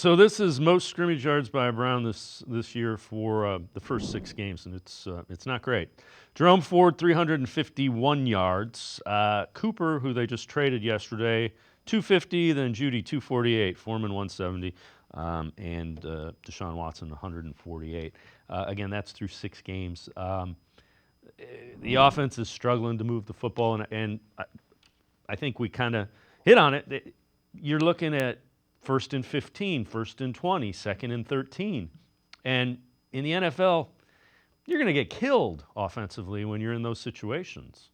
So this is most scrimmage yards by a Brown this year for the first 6 games, and it's not great. Jerome Ford 351 yards. Cooper, who they just traded yesterday, 250. Then Judy 248. Foreman 170, and Deshaun Watson 148. Again, that's through 6 games. The offense is struggling to move the football, and I think we kind of hit on it. You're looking at first and 15, first and 20, second and 13. And in the NFL, you're going to get killed offensively when you're in those situations.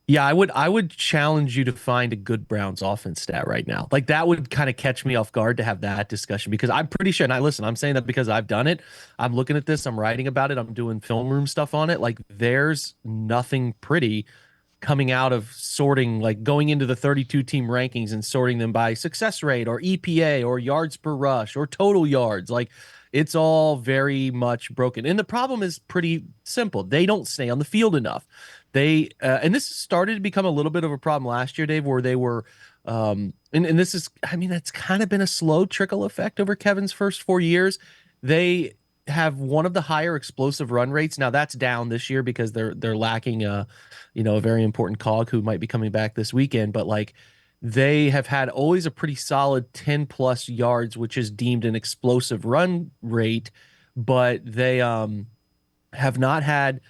Yeah, I would challenge you to find a good Browns offense stat right now. Like that would kind of catch me off guard to have that discussion because I'm pretty sure, and I'm saying that because I've done it. I'm looking at this, I'm writing about it, I'm doing film room stuff on it. Like there's nothing pretty coming out of sorting, like going into the 32 team rankings and sorting them by success rate or EPA or yards per rush or total yards. Like it's all very much broken. And the problem is pretty simple. They don't stay on the field enough. And this started to become a little bit of a problem last year, Dave, where they were, and this is, I mean, that's kind of been a slow trickle effect over Kevin's first 4 years. They have one of the higher explosive run rates. Now that's down this year because they're lacking a very important cog who might be coming back this weekend, but like they have had always a pretty solid 10 plus yards, which is deemed an explosive run rate, but they have not had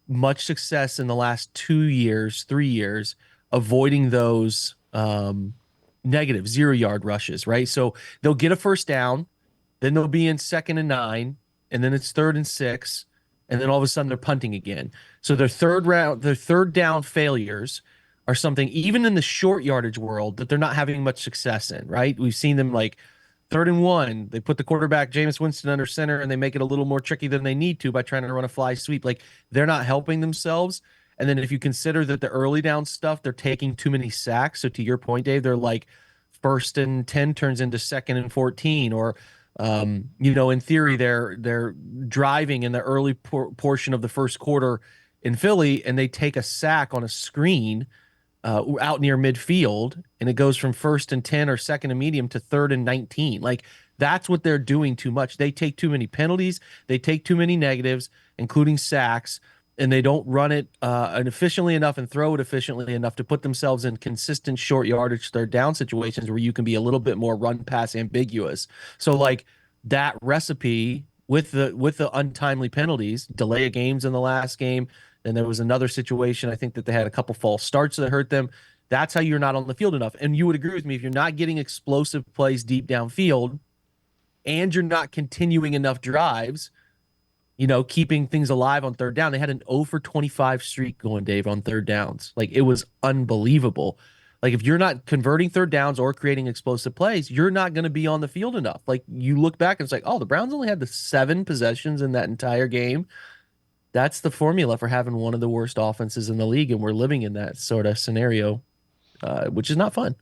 much success in the last 2 years, 3 years, avoiding those negative 0 yard rushes, right? So they'll get a first down, then they'll be in second and 9, and then it's third and 6, and then all of a sudden they're punting again. So their third down failures are something even in the short yardage world that they're not having much success in, right? We've seen them like third and 1, they put the quarterback Jameis Winston under center and they make it a little more tricky than they need to by trying to run a fly sweep. Like they're not helping themselves. And then if you consider that the early down stuff, they're taking too many sacks. So to your point, Dave, they're like first and 10 turns into second and 14, or in theory, they're driving in the early portion of the first quarter in Philly, and they take a sack on a screen out near midfield, and it goes from first and 10 or second and medium to third and 19. Like that's what they're doing too much. They take too many penalties, they take too many negatives, including sacks, and they don't run it efficiently enough and throw it efficiently enough to put themselves in consistent short yardage third down situations where you can be a little bit more run pass ambiguous. So like that recipe with the untimely penalties, delay of games in the last game. Then there was another situation. I think that they had a couple false starts that hurt them. That's how you're not on the field enough. And you would agree with me, if you're not getting explosive plays deep downfield and you're not continuing enough drives, keeping things alive on third down. They had an 0 for 25 streak going, Dave, on third downs. Like it was unbelievable. Like if you're not converting third downs or creating explosive plays, you're not going to be on the field enough. Like you look back and it's like, oh, the Browns only had the 7 possessions in that entire game. That's the formula for having one of the worst offenses in the league, and we're living in that sort of scenario, which is not fun.